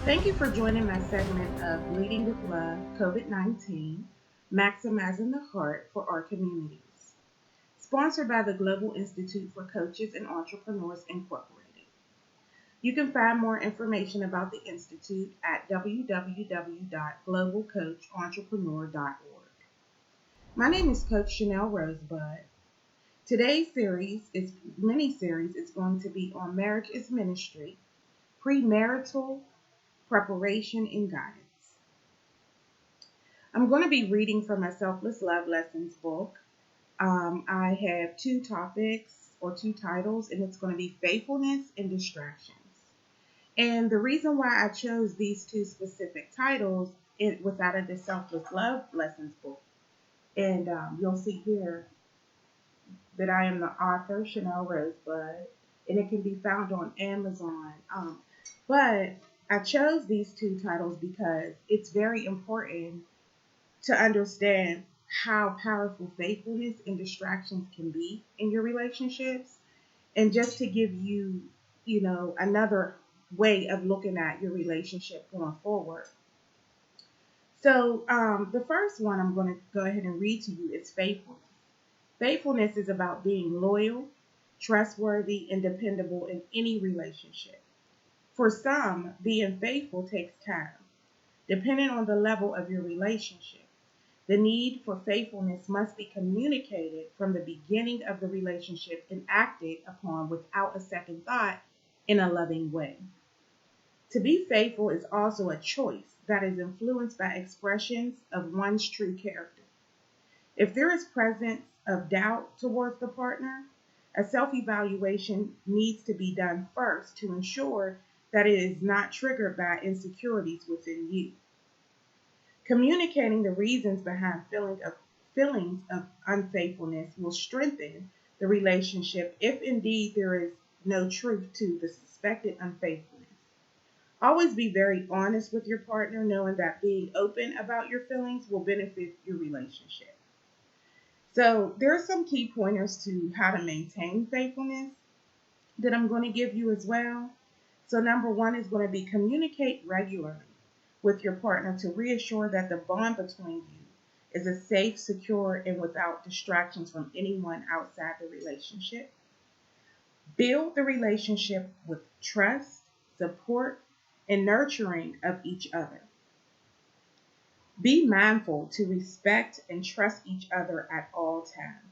Thank you for joining my segment of Leading with Love COVID-19, Maximizing the Heart for Our Communities, sponsored by the Global Institute for Coaches and Entrepreneurs Incorporated. You can find more information about the Institute at www.globalcoachentrepreneur.org. My name is Coach Chanel Rosebud. Today's mini series is going to be on marriage is ministry, premarital preparation and guidance. I'm going to be reading from my Selfless Love Lessons book. I have two topics or two titles, and it's going to be faithfulness and distractions. And the reason why I chose these two specific titles was out of the Selfless Love Lessons book. And you'll see here that I am the author, Chanel Rosebud, and it can be found on Amazon. But I chose these two titles because it's very important to understand how powerful faithfulness and distractions can be in your relationships, and just to give you, another way of looking at your relationship going forward. So, the first one I'm going to go ahead and read to you is faithfulness. Faithfulness is about being loyal, trustworthy, and dependable in any relationship. For some, being faithful takes time, depending on the level of your relationship. The need for faithfulness must be communicated from the beginning of the relationship and acted upon without a second thought in a loving way. To be faithful is also a choice that is influenced by expressions of one's true character. If there is presence of doubt towards the partner, a self-evaluation needs to be done first to ensure that it is not triggered by insecurities within you. Communicating the reasons behind feelings of unfaithfulness will strengthen the relationship if indeed there is no truth to the suspected unfaithfulness. Always be very honest with your partner, knowing that being open about your feelings will benefit your relationship. So, there are some key pointers to how to maintain faithfulness that I'm going to give you as well. So, number one is going to be communicate regularly with your partner to reassure that the bond between you is a safe, secure, and without distractions from anyone outside the relationship. Build the relationship with trust, support, and nurturing of each other. Be mindful to respect and trust each other at all times.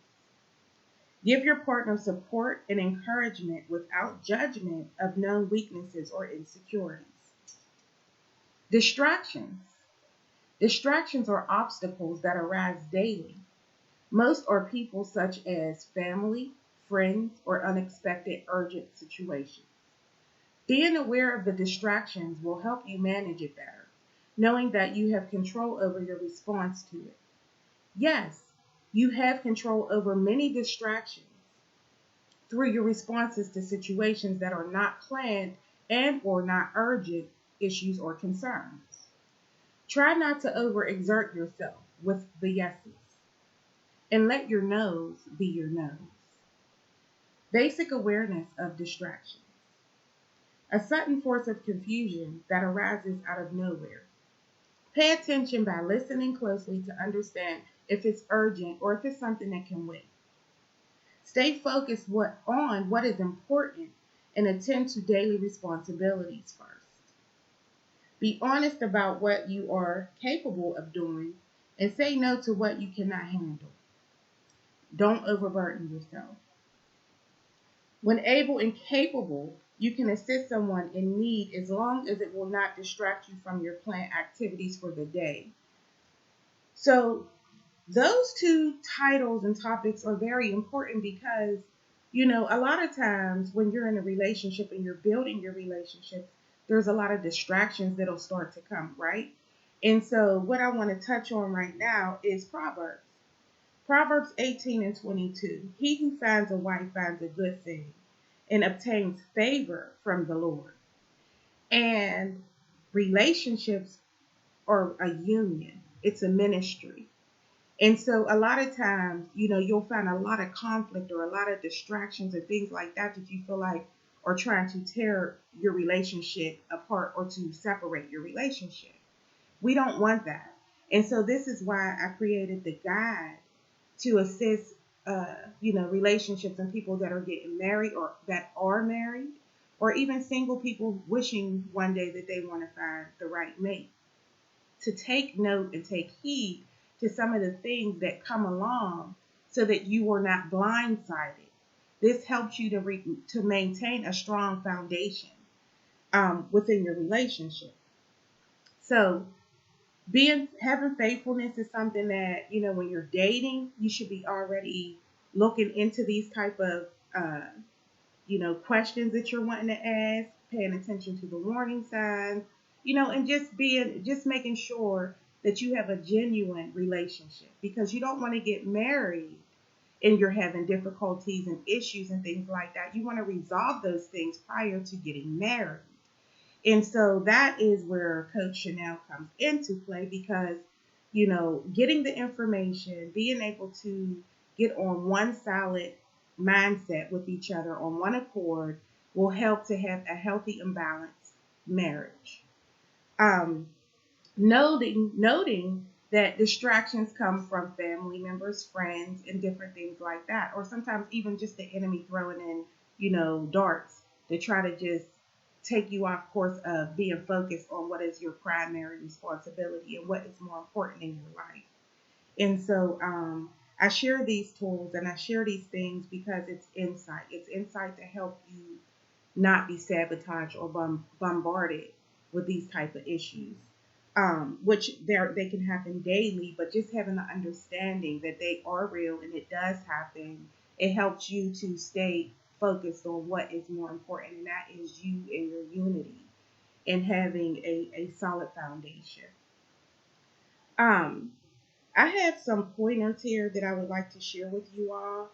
Give your partner support and encouragement without judgment of known weaknesses or insecurities. Distractions. Distractions are obstacles that arise daily. Most are people such as family, friends, or unexpected urgent situations. Being aware of the distractions will help you manage it better, knowing that you have control over your response to it. Yes, you have control over many distractions through your responses to situations that are not planned and or not urgent issues or concerns. Try not to overexert yourself with the yeses and let your no's be your no's. Basic awareness of distractions. A sudden force of confusion that arises out of nowhere. Pay attention by listening closely to understand if it's urgent or if it's something that can wait. Stay focused on what is important and attend to daily responsibilities first. Be honest about what you are capable of doing and say no to what you cannot handle. Don't overburden yourself. When able and capable, you can assist someone in need as long as it will not distract you from your planned activities for the day. So, those two titles and topics are very important because, a lot of times when you're in a relationship and you're building your relationship, there's a lot of distractions that'll start to come, right? And so, what I want to touch on right now is Proverbs. Proverbs 18 and 22. He who finds a wife finds a good thing and obtains favor from the Lord. And relationships are a union, it's a ministry. And so a lot of times, you'll find a lot of conflict or a lot of distractions and things like that that you feel like, or trying to tear your relationship apart or to separate your relationship. We don't want that. And so this is why I created the guide to assist relationships and people that are getting married or that are married, or even single people wishing one day that they want to find the right mate, to take note and take heed to some of the things that come along so that you are not blindsided. This helps you to maintain a strong foundation within your relationship. So being having faithfulness is something that, when you're dating, you should be already looking into these type of questions that you're wanting to ask, paying attention to the warning signs, and just making sure that you have a genuine relationship, because you don't want to get married and you're having difficulties and issues and things like that. You want to resolve those things prior to getting married. And so that is where Coach Chanel comes into play, because, getting the information, being able to get on one solid mindset with each other on one accord will help to have a healthy and balanced marriage. Um, noting that distractions come from family members, friends, and different things like that, or sometimes even just the enemy throwing in, darts to try to just take you off course of being focused on what is your primary responsibility and what is more important in your life. And so I share these tools and I share these things because it's insight. It's insight to help you not be sabotaged or bombarded with these type of issues, which they can happen daily. But just having the understanding that they are real and it does happen, it helps you to stay focused on what is more important, and that is you and your unity and having a solid foundation. Um, I have some pointers here that I would like to share with you all.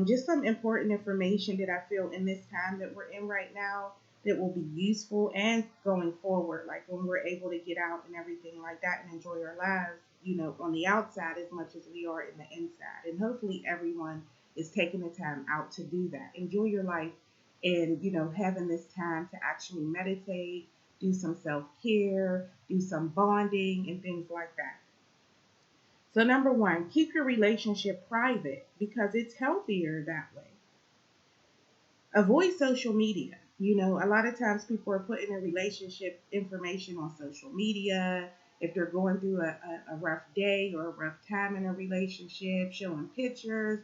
Just some important information that I feel in this time that we're in right now that will be useful and going forward, like when we're able to get out and everything like that and enjoy our lives, on the outside as much as we are in the inside. And hopefully everyone is taking the time out to do that. Enjoy your life and, having this time to actually meditate, do some self-care, do some bonding and things like that. So number one, keep your relationship private because it's healthier that way. Avoid social media. A lot of times people are putting their relationship information on social media. If they're going through a rough day or a rough time in a relationship, showing pictures.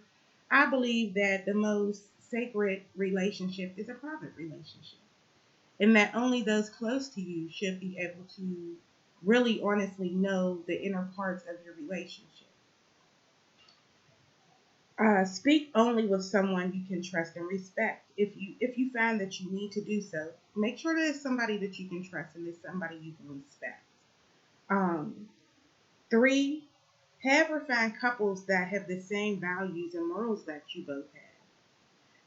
I believe that the most sacred relationship is a private relationship, and that only those close to you should be able to really honestly know the inner parts of your relationship. Speak only with someone you can trust and respect. If you find that you need to do so, make sure that it's somebody that you can trust and it's somebody you can respect. Um, Three, have or find couples that have the same values and morals that you both have.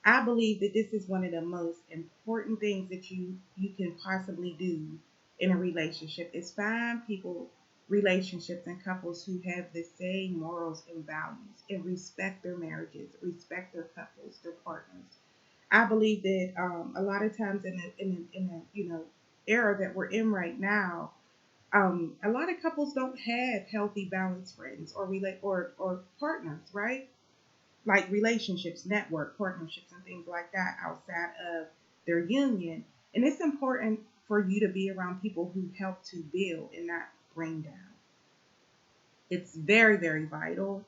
I believe that this is one of the most important things that you can possibly do in a relationship is find people, relationships and couples who have the same morals and values and respect their marriages, respect their couples, their partners. I believe that a lot of times in the era that we're in right now, a lot of couples don't have healthy, balanced friends or or partners, right? Like relationships, network, partnerships, and things like that outside of their union. And it's important for you to be around people who help to build and not bring down. It's very, very vital.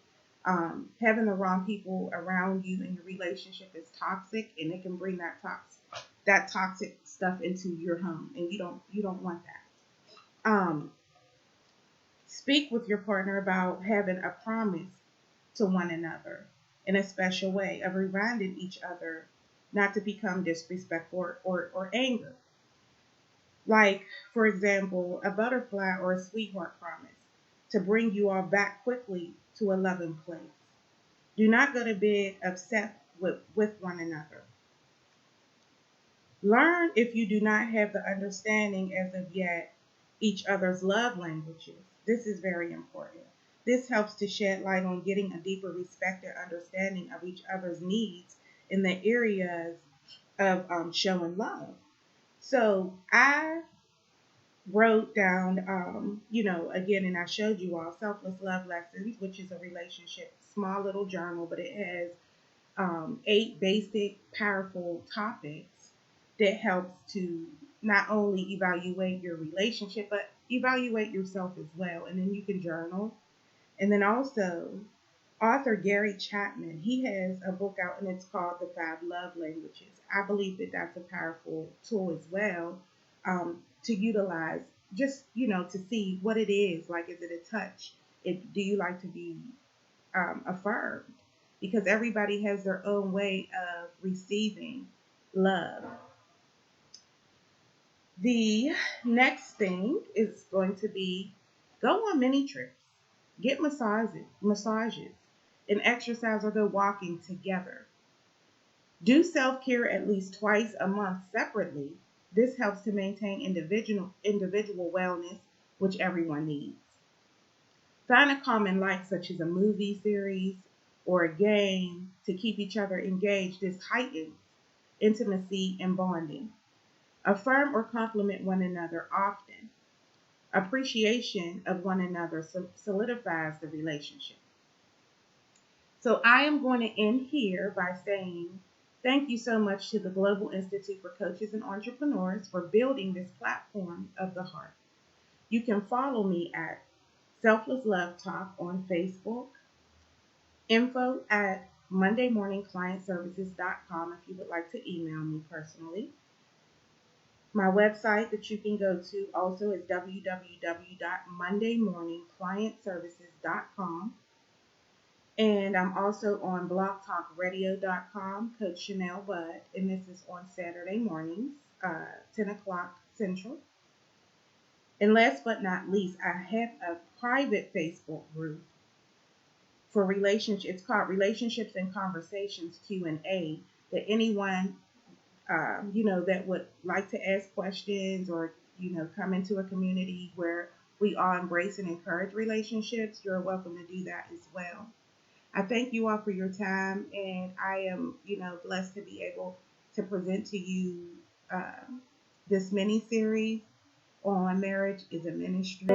Having the wrong people around you in your relationship is toxic, and it can bring that toxic stuff into your home, and you don't want that. Speak with your partner about having a promise to one another in a special way of reminding each other not to become disrespectful or anger. Like, for example, a butterfly or a sweetheart promise to bring you all back quickly to a loving place. Do not go to bed upset with one another. Learn, if you do not have the understanding as of yet, each other's love languages. This is very important. This helps to shed light on getting a deeper respect and understanding of each other's needs in the areas of showing love. So I wrote down, again, and I showed you all Selfless Love Lessons, which is a relationship, small little journal, but it has 8 basic, powerful topics that helps to not only evaluate your relationship, but evaluate yourself as well. And then you can journal. And then also, author Gary Chapman, he has a book out and it's called The 5 Love Languages. I believe that that's a powerful tool as well, to utilize, just, to see what it is. Like, is it a touch? Do you like to be affirmed? Because everybody has their own way of receiving love. The next thing is going to be go on mini trips, get massages, and exercise or go walking together. Do self care at least twice a month separately. This helps to maintain individual wellness, which everyone needs. Find a common like, such as a movie series or a game, to keep each other engaged. This heightens intimacy and bonding. Affirm or compliment one another often. Appreciation of one another solidifies the relationship. So I am going to end here by saying thank you so much to the Global Institute for Coaches and Entrepreneurs for building this platform of the heart. You can follow me at Selfless Love Talk on Facebook, info at mondaymorningclientservices.com if you would like to email me personally. My website that you can go to also is www.mondaymorningclientservices.com. And I'm also on blogtalkradio.com, Coach Chanel Budd, and this is on Saturday mornings, 10 o'clock Central. And last but not least, I have a private Facebook group for relationships. It's called Relationships and Conversations Q&A, that anyone, that would like to ask questions or, come into a community where we all embrace and encourage relationships, you're welcome to do that as well. I thank you all for your time, and I am, blessed to be able to present to you this mini series on marriage is a ministry.